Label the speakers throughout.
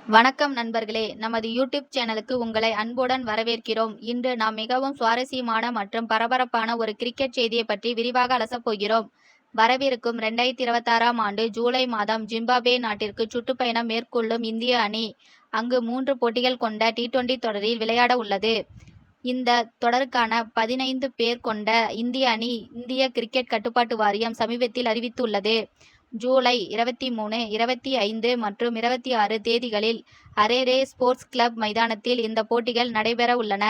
Speaker 1: வணக்கம் நண்பர்களே, நமது யூடியூப் சேனலுக்கு உங்களை அன்புடன் வரவேற்கிறோம். இன்று நாம் மிகவும் சுவாரஸ்யமான மற்றும் பரபரப்பான ஒரு கிரிக்கெட் செய்தியை பற்றி விரிவாக அலசப் போகிறோம். வரவிருக்கும் 2026ஆம் ஆண்டு ஜூலை மாதம் ஜிம்பாப்வே நாட்டிற்கு சுற்றுப்பயணம் மேற்கொள்ளும் இந்திய அணி அங்கு 3 போட்டிகள் கொண்ட டி20 தொடரில் விளையாட உள்ளது. இந்த தொடருக்கான 15 பேர் கொண்ட இந்திய அணி இந்திய கிரிக்கெட் கட்டுப்பாட்டு வாரியம் சமீபத்தில் அறிவித்துள்ளது. ஜூலை 23, 25 மற்றும் 26 தேதிகளில் அரேரே ஸ்போர்ட்ஸ் கிளப் மைதானத்தில் இந்த போட்டிகள் நடைபெற உள்ளன.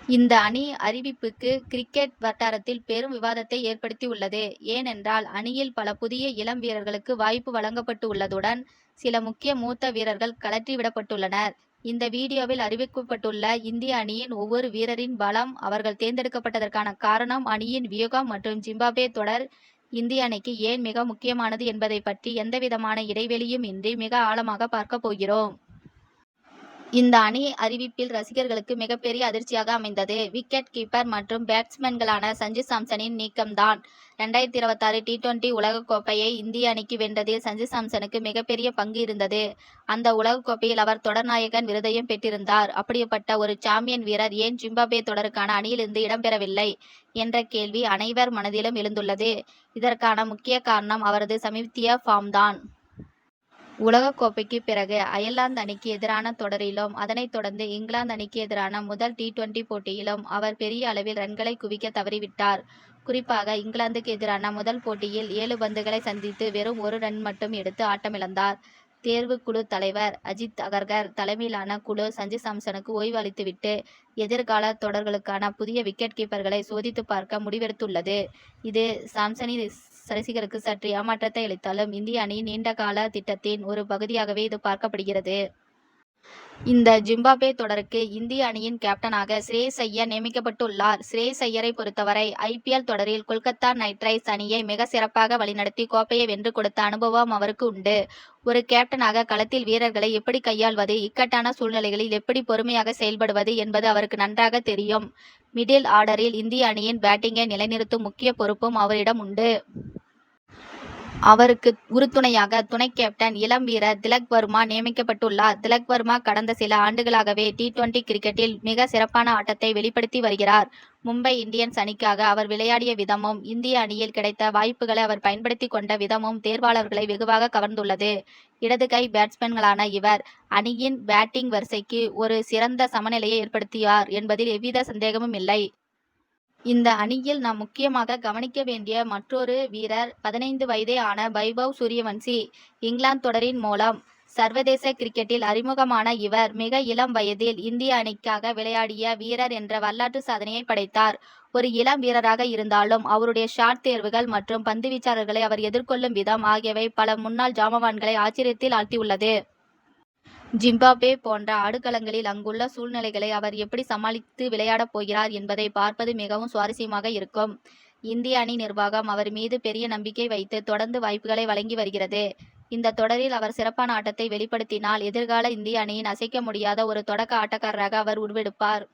Speaker 1: இந்த அணி அறிவிப்புக்கு கிரிக்கெட் வட்டாரத்தில் பெரும் விவாதத்தை ஏற்படுத்தியுள்ளது. ஏனென்றால் அணியில் பல புதிய இளம் வீரர்களுக்கு வாய்ப்பு வழங்கப்பட்டு உள்ளதுடன் சில முக்கிய மூத்த வீரர்கள் கழற்றிவிடப்பட்டுள்ளனர். இந்த வீடியோவில் அறிவிக்கப்பட்டுள்ள இந்திய அணியின் ஒவ்வொரு வீரரின் பலம், அவர்கள் தேர்ந்தெடுக்கப்பட்டதற்கான காரணம், அணியின் வியூகம் மற்றும் ஜிம்பாப்வே தொடர் இந்திய அணிக்கு ஏன் மிக முக்கியமானது என்பதை பற்றி எந்தவிதமான இடைவெளியும் இன்றி மிக ஆழமாக பார்க்க போகிறோம். இந்த அணி அறிவிப்பில் ரசிகர்களுக்கு மிகப்பெரிய அதிர்ச்சியாக அமைந்தது விக்கெட் கீப்பர் மற்றும் பேட்ஸ்மேன்களான சஞ்சு சாம்சனின் நீக்கம்தான். 2026 டி20 உலகக்கோப்பையை இந்திய அணிக்கு வென்றதில் சஞ்சு சாம்சனுக்கு மிகப்பெரிய பங்கு இருந்தது. அந்த உலகக்கோப்பையில் அவர் தொடர்நாயகன் விருதையும் பெற்றிருந்தார். அப்படிப்பட்ட ஒரு சாம்பியன் வீரர் ஏன் ஜிம்பாப்வே தொடருக்கான அணியிலிருந்து இடம்பெறவில்லை என்ற கேள்வி அனைவர் மனதிலும் எழுந்துள்ளது. இதற்கான முக்கிய காரணம் அவரது சமீபத்திய ஃபார்ம் தான். உலகக்கோப்பைக்கு பிறகு அயர்லாந்து அணிக்கு எதிரான தொடரிலும் அதனைத் தொடர்ந்து இங்கிலாந்து அணிக்கு எதிரான முதல் டி20 போட்டியிலும் அவர் பெரிய அளவில் ரன்களை குவிக்க தவறிவிட்டார். குறிப்பாக இங்கிலாந்துக்கு எதிரான முதல் போட்டியில் 7 பந்துகளை சந்தித்து வெறும் 1 ரன் மட்டும் எடுத்து ஆட்டமிழந்தார். தேர்வுக்குழு தலைவர் அஜித் அகர்கர் தலைமையிலான குழு சஞ்சு சாம்சனுக்கு ஓய்வு அளித்துவிட்டு எதிர்கால தொடர்களுக்கான புதிய விக்கெட் கீப்பர்களை சோதித்து பார்க்க முடிவெடுத்துள்ளது. இது சாம்சனின் ரசிகருக்கு சற்று ஏமாற்றத்தை அளித்தாலும் இந்திய அணியின் நீண்டகால திட்டத்தின் ஒரு பகுதியாகவே இது பார்க்கப்படுகிறது. இந்த ஜிம்பாப்வே தொடருக்கு இந்திய அணியின் கேப்டனாக ஸ்ரேயஸ் ஐயர் நியமிக்கப்பட்டுள்ளார். ஸ்ரேயஸ் ஐயரை பொறுத்தவரை IPL தொடரில் கொல்கத்தா நைட் ரைடர்ஸ் அணியை மிக சிறப்பாக வழிநடத்தி கோப்பையை வென்று கொடுத்த அனுபவம் அவருக்கு உண்டு. ஒரு கேப்டனாக களத்தில் வீரர்களை எப்படி கையாள்வது, இக்கட்டான சூழ்நிலைகளில் எப்படி பொறுமையாக செயல்படுவது என்பது அவருக்கு நன்றாக தெரியும். மிடில் ஆர்டரில் இந்திய அணியின் பேட்டிங்கை நிலைநிறுத்தும் முக்கிய பொறுப்பும் அவரிடம் உண்டு. அவருக்கு உறுதுணையாக துணை கேப்டன் இளம் வீரர் திலக் வர்மா நியமிக்கப்பட்டுள்ளார். திலக் வர்மா கடந்த சில ஆண்டுகளாகவே டி20 கிரிக்கெட்டில் மிக சிறப்பான ஆட்டத்தை வெளிப்படுத்தி வருகிறார். மும்பை இந்தியன்ஸ் அணிக்காக அவர் விளையாடிய விதமும் இந்திய அணியில் கிடைத்த வாய்ப்புகளை அவர் பயன்படுத்தி கொண்ட விதமும் தேர்வாளர்களை வெகுவாக கவர்ந்துள்ளது. இடது கை பேட்ஸ்மேன்களான இவர் அணியின் பேட்டிங் வரிசைக்கு ஒரு சிறந்த சமநிலையை ஏற்படுத்தியார் என்பதில் எவ்வித சந்தேகமும் இல்லை. இந்த அணியில் நாம் முக்கியமாக கவனிக்க வேண்டிய மற்றொரு வீரர் 15 வயதே ஆன வைபவ் சூரியவன்சி. இங்கிலாந்து தொடரின் மூலம் சர்வதேச கிரிக்கெட்டில் அறிமுகமான இவர் மிக இளம் வயதில் இந்திய அணிக்காக விளையாடிய வீரர் என்ற வரலாற்று சாதனையை படைத்தார். ஒரு இளம் வீரராக இருந்தாலும் அவருடைய ஷாட் தேர்வுகள் மற்றும் பந்துவீச்சாளர்களை அவர் எதிர்கொள்ளும் விதம் ஆகியவை பல முன்னாள் ஜாம்பவான்களை ஆச்சரியத்தில் ஆழ்த்தியுள்ளது. ஜிம்பாப்வே போன்ற ஆடுகளங்களில் அங்குள்ள சூழ்நிலைகளை அவர் எப்படி சமாளித்து விளையாடப் போகிறார் என்பதை பார்ப்பது மிகவும் சுவாரஸ்யமாக இருக்கும். இந்திய அணி நிர்வாகம் அவர் மீது பெரிய நம்பிக்கை வைத்து தொடர்ந்து வாய்ப்புகளை வழங்கி வருகிறது. இந்த தொடரில் அவர் சிறப்பான ஆட்டத்தை வெளிப்படுத்தினால் எதிர்கால இந்திய அணியின் அசைக்க முடியாத ஒரு தொடக்க ஆட்டக்காரராக அவர் உருவெடுப்பார்.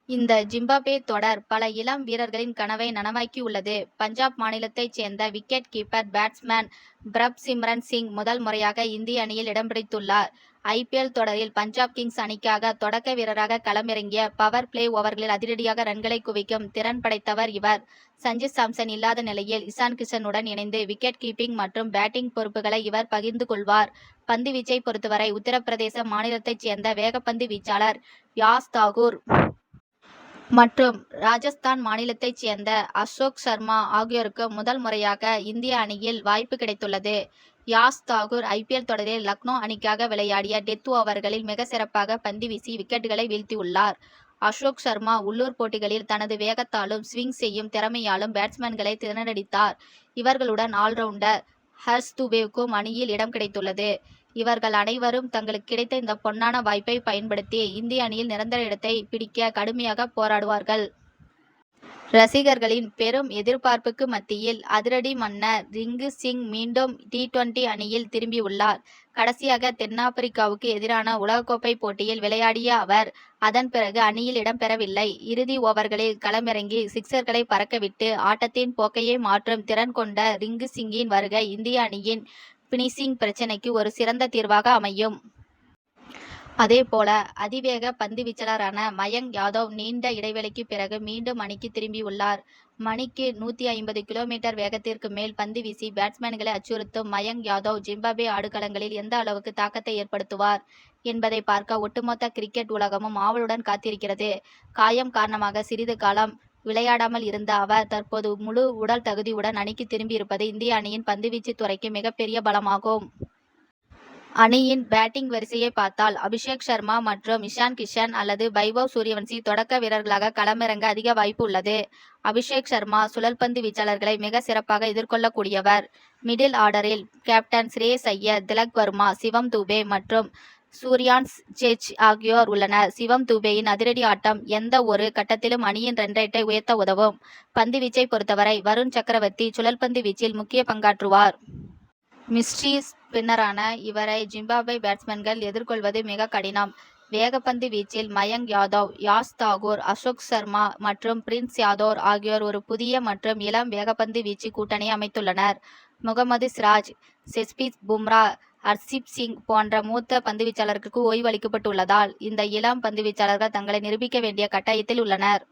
Speaker 1: இந்த ஜிம்பாப்வே தொடர் பல இளம் வீரர்களின் கனவை நனவாக்கியுள்ளது. பஞ்சாப் மாநிலத்தைச் சேர்ந்த wicket keeper batsman Prabh Simran Singh முதல் முறையாக இந்திய அணியில் இடம் பிடித்துள்ளார். IPL தொடரில் பஞ்சாப் கிங்ஸ் அணிக்காக தொடக்க வீரராக களமிறங்கிய பவர் பிளே ஓவர்களில் அதிரடியாக ரன்களை குவிக்கும் திறன் படைத்தவர் இவர். சஞ்சு சாம்சன் இல்லாத நிலையில் இசான் கிஷனுடன் இணைந்து விக்கெட் கீப்பிங் மற்றும் பேட்டிங் பொறுப்புகளை இவர் பகிர்ந்து கொள்வார். பந்து வீச்சை பொறுத்தவரை உத்தரப்பிரதேச மாநிலத்தைச் சேர்ந்த வேகப்பந்து வீச்சாளர் யாஸ் தாகூர் மற்றும் ராஜஸ்தான் மாநிலத்தைச் சேர்ந்த அசோக் சர்மா ஆகியோருக்கு முதல் முறையாக இந்திய அணியில் வாய்ப்பு கிடைத்துள்ளது. யாஸ் தாகூர் IPL தொடரில் லக்னோ அணிக்காக விளையாடிய டெத் ஓவர்களில் மிக சிறப்பாக பந்து வீசி விக்கெட்டுகளை வீழ்த்தியுள்ளார். அசோக் சர்மா உள்ளூர் போட்டிகளில் தனது வேகத்தாலும் ஸ்விங் செய்யும் திறமையாலும் பேட்ஸ்மேன்களை திணறடித்தார். இவர்களுடன் ஆல்ரவுண்டர் ஹர்ஷ் துபேவுக்கும் அணியில் இடம் கிடைத்துள்ளது. இவர்கள் அனைவரும் தங்களுக்கு கிடைத்த இந்த பொன்னான வாய்ப்பை பயன்படுத்தி இந்திய அணியில் நிரந்தர இடத்தை பிடிக்க கடுமையாக போராடுவார்கள். ரசிகர்களின் பெரும் எதிர்பார்ப்புக்கு மத்தியில் அதிரடி மன்னர் ரிங்கு சிங் மீண்டும் டி20 அணியில் திரும்பியுள்ளார். கடைசியாக தென்னாப்பிரிக்காவுக்கு எதிரான உலகக்கோப்பை போட்டியில் விளையாடிய அவர் அதன் பிறகு அணியில் இடம்பெறவில்லை. இறுதி ஓவர்களில் களமிறங்கி சிக்சர்களை பறக்கவிட்டு ஆட்டத்தின் போக்கையே மாற்றும் திறன் கொண்ட ரிங்கு சிங்கின் வருகை இந்திய அணியின் பினிஷிங் பிரச்சினைக்கு ஒரு சிறந்த தீர்வாக அமையும். அதேபோல அதிவேக பந்து வீச்சாளரான மயங்க் யாதவ் நீண்ட இடைவெளிக்கு பிறகு மீண்டும் அணிக்கு திரும்பியுள்ளார். மணிக்கு 150 கிலோமீட்டர் வேகத்திற்கு மேல் பந்து வீசி பேட்ஸ்மேன்களை அச்சுறுத்தும் மயங்க் யாதவ் ஜிம்பாப்வே ஆடுகளங்களில் எந்த அளவுக்கு தாக்கத்தை ஏற்படுத்துவார் என்பதை பார்க்க ஒட்டுமொத்த கிரிக்கெட் உலகமும் ஆவலுடன் காத்திருக்கிறது. காயம் காரணமாக சிறிது காலம் விளையாடாமல் இருந்த அவர் தற்போது முழு உடல் தகுதியுடன் அணிக்கு திரும்பியிருப்பது இந்திய அணியின் பந்துவீச்சு துறைக்கு மிகப்பெரிய பலமாகும். அணியின் பேட்டிங் வரிசையை பார்த்தால் அபிஷேக் சர்மா மற்றும் இஷான் கிஷன் அல்லது வைபவ் சூரியவன்சி தொடக்க வீரர்களாக களமிறங்க அதிக வாய்ப்பு உள்ளது. அபிஷேக் சர்மா சுழல்பந்து வீச்சாளர்களை மிக சிறப்பாக எதிர்கொள்ளக்கூடியவர். மிடில் ஆர்டரில் கேப்டன் ஸ்ரேயஸ் ஐயர், திலக் வர்மா, சிவம் துபே மற்றும் சூர்யான்ஸ் சேச் ஆகியோர் உள்ளனர். சிவம் துபேயின் அதிரடி ஆட்டம் எந்த ஒரு கட்டத்திலும் அணியின் ரன் ரேட்டை உயர்த்த உதவும். பந்து வீச்சை பொறுத்தவரை வருண் சக்கரவர்த்தி சுழல்பந்து வீச்சில் முக்கிய பங்காற்றுவார். மிஸ்ட்ரி ஸ்பின்னரான இவரை ஜிம்பாப்வே பேட்ஸ்மேன்கள் எதிர்கொள்வது மிக கடினம். வேகப்பந்து வீச்சில் மயங்க் யாதவ், யாஷ் தாக்கூர், அசோக் சர்மா மற்றும் பிரின்ஸ் யாதவ் ஆகியோர் ஒரு புதிய மற்றும் இளம் வேகப்பந்து வீச்சு கூட்டணியை அமைத்துள்ளனர். முகமது சிராஜ், ஜஸ்பிரீத் பும்ரா, ஹர்ஷீப் சிங் போன்ற மூத்த பந்துவீச்சாளர்களுக்கு ஓய்வு அளிக்கப்பட்டுள்ளதால் இந்த இளம் பந்துவீச்சாளர்கள் தங்களை நிரூபிக்க வேண்டிய கட்டாயத்தில் உள்ளனர்.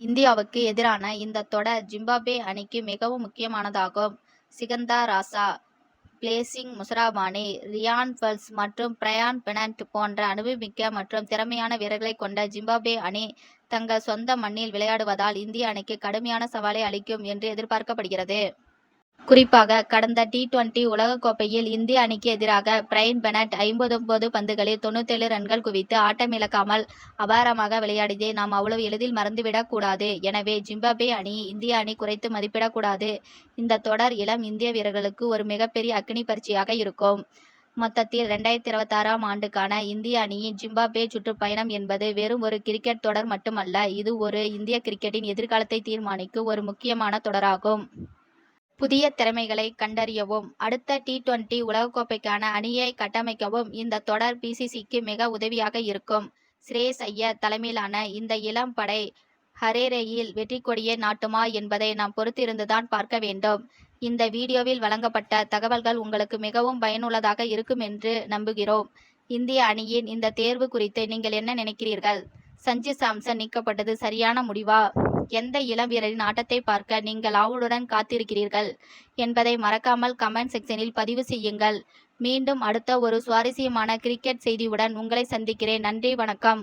Speaker 1: இந்தியாவுக்கு எதிரான இந்த தொடர் ஜிம்பாப்வே அணிக்கு மிகவும் முக்கியமானதாகும். சிகந்தா ராசா, பிளேசிங் முசராபானி, ரியான் பர்ல்ஸ் மற்றும் பிரையான் பெனட் போன்ற அனுபவமிக்க மற்றும் திறமையான வீரர்களை கொண்ட ஜிம்பாப்வே அணி தங்கள் சொந்த மண்ணில் விளையாடுவதால் இந்திய அணிக்கு கடுமையான சவாலை அளிக்கும் என்று எதிர்பார்க்கப்படுகிறது. குறிப்பாக கடந்த T20 உலகக்கோப்பையில் இந்திய அணிக்கு எதிராக பிரையன் பெனட் 59 பந்துகளில் 97 ரன்கள் குவித்து ஆட்டமிழக்காமல் அபாரமாக விளையாடியதை நாம் அவ்வளவு எளிதில் மறந்துவிடக் கூடாது. எனவே ஜிம்பாப்வே அணி இந்திய அணி குறைத்து மதிப்பிடக்கூடாது. இந்த தொடர் இளம் இந்திய வீரர்களுக்கு ஒரு மிகப்பெரிய அக்னி பரீட்சையாக இருக்கும். மொத்தத்தில் 2026ஆம் ஆண்டுக்கான இந்திய அணியின் ஜிம்பாப்வே சுற்றுப்பயணம் என்பது வெறும் ஒரு கிரிக்கெட் தொடர் மட்டுமல்ல, இது ஒரு இந்திய கிரிக்கெட்டின் எதிர்காலத்தை தீர்மானிக்கும் ஒரு முக்கியமான தொடராகும். புதிய திறமைகளை கண்டறியவும் அடுத்த T20 உலகக்கோப்பைக்கான அணியை கட்டமைக்கவும் இந்த தொடர் பிசிசிக்கு மிக உதவியாக இருக்கும். ஸ்ரேயஸ் ஐயர் தலைமையிலான இந்த இளம் படை ஹரேரேயில் வெற்றி கொடியை நாட்டுமா என்பதை நாம் பொறுத்திருந்துதான் பார்க்க வேண்டும். இந்த வீடியோவில் வழங்கப்பட்ட தகவல்கள் உங்களுக்கு மிகவும் பயனுள்ளதாக இருக்கும் என்று நம்புகிறோம். இந்திய அணியின் இந்த தேர்வு குறித்து நீங்கள் என்ன நினைக்கிறீர்கள்? சஞ்சு சாம்சன் நீக்கப்பட்டது சரியான முடிவா? எந்த இளம் வீரரின் ஆட்டத்தை பார்க்க நீங்கள் ஆவலுடன் காத்திருக்கிறீர்கள் என்பதை மறக்காமல் கமெண்ட் செக்ஷனில் பதிவு செய்யுங்கள். மீண்டும் அடுத்த ஒரு சுவாரஸ்யமான கிரிக்கெட் செய்தியுடன் உங்களை சந்திக்கிறேன். நன்றி, வணக்கம்.